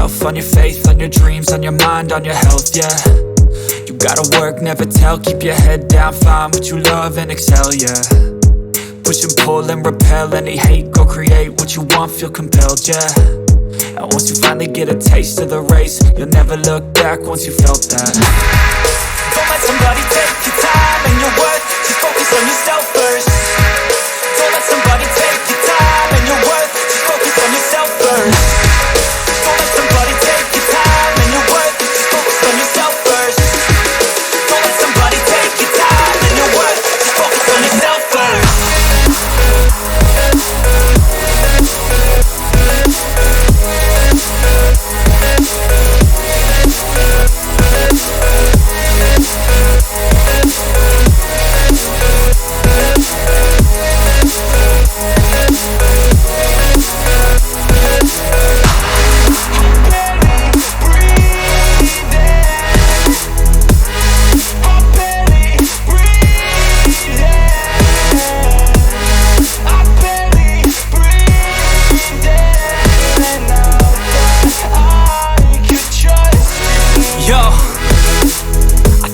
yourself, on your faith, on your dreams, on your mind, on your health, yeah. You gotta work, never tell, keep your head down, find what you love and excel, yeah. Push and pull and repel any hate, go create what you want, feel compelled, yeah. And once you finally get a taste of the race, you'll never look back once you felt that. Don't let somebody take your time and your worth, just focus on yourself first. Don't let somebody take your time and your worth, just focus on yourself first. Don't let somebody take your time and your worth, just focus on yourself first. Don't let somebody take your time and your worth, just focus on yourself first.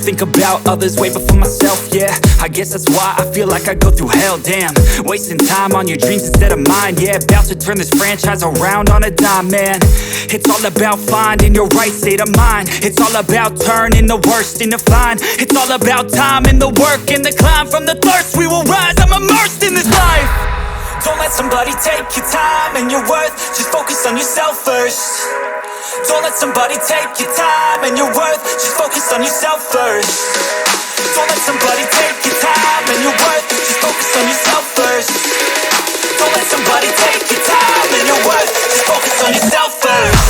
Think about others way before myself, yeah. I guess that's why I feel like I go through hell, damn. Wasting time on your dreams instead of mine, yeah. About to turn this franchise around on a dime, man. It's all about finding your right state of mind. It's all about turning the worst into fine. It's all about time and the work and the climb. From the thirst we will rise, I'm immersed in this life. Don't let somebody take your time and your worth, just focus on yourself first. Don't let somebody take your time and your worth, just focus on yourself first. Don't let somebody take your time and your worth, just focus on yourself first. Don't let somebody take your time and your worth, just focus on yourself first.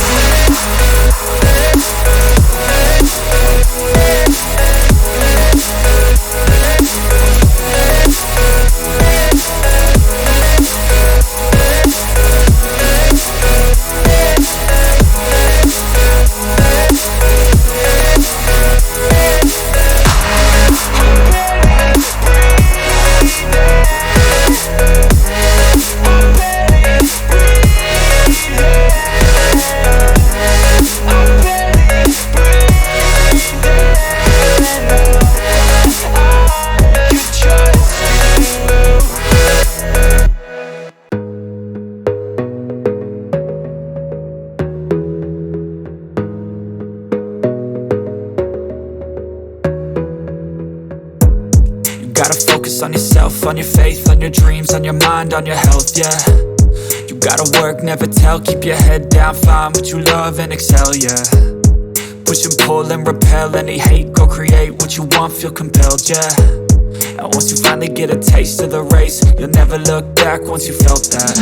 Gotta focus on yourself, on your faith, on your dreams, on your mind, on your health, yeah. You gotta work, never tell, keep your head down, find what you love and excel, yeah. Push and pull and repel any hate, go create what you want, feel compelled, yeah. And once you finally get a taste of the race, you'll never look back once you felt that.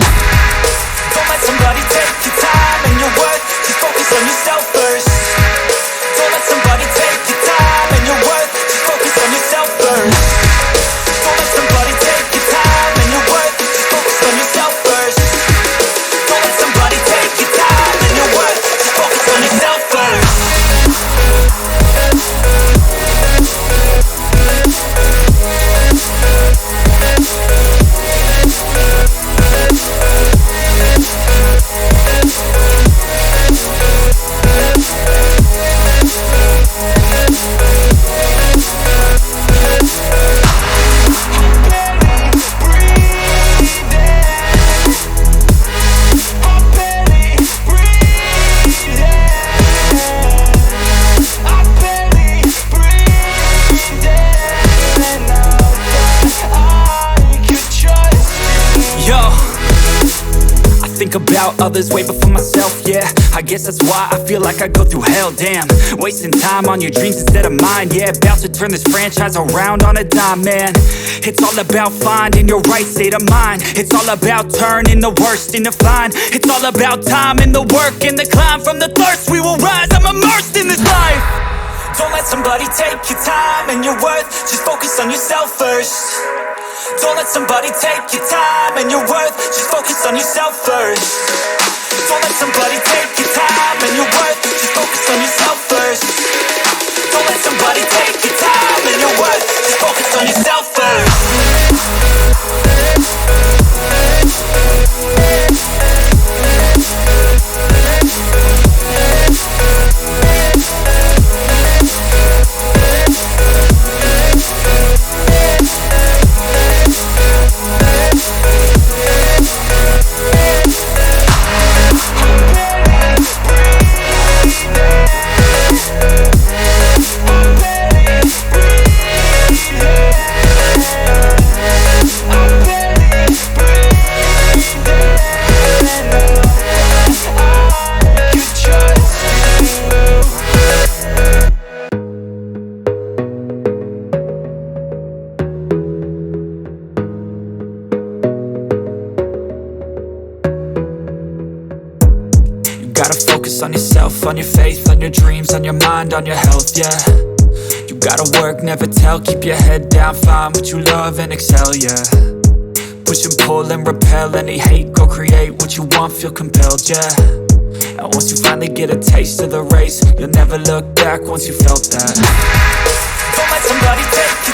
Don't let somebody take your time and your worth, just focus on yourself first. Don't let somebody take your time and your worth, just focus on yourself first. Don't let somebody take your time and your worth, just focus on yourself first. Don't let somebody take your time and your worth, just focus on yourself first. Think about others way before myself, yeah. I guess that's why I feel like I go through hell, damn. Wasting time on your dreams instead of mine, yeah. About to turn this franchise around on a dime, man. It's all about finding your right state of mind. It's all about turning the worst into fine. It's all about time and the work and the climb. From the thirst we will rise, I'm immersed in this life. Don't let somebody take your time and your worth, just focus on yourself first. Don't let somebody take your time and your worth, just focus on yourself first. Don't let somebody take your time and your worth, just focus on yourself first. Don't let somebody take your time and your worth, just focus on yourself first. yourself, on your faith, on your dreams, on your mind, on your health, yeah. You gotta work, never tell, keep your head down, find what you love and excel, yeah. Push and pull and repel any hate, go create what you want, feel compelled, yeah. And once you finally get a taste of the race, you'll never look back once you felt that. Don't let somebody take you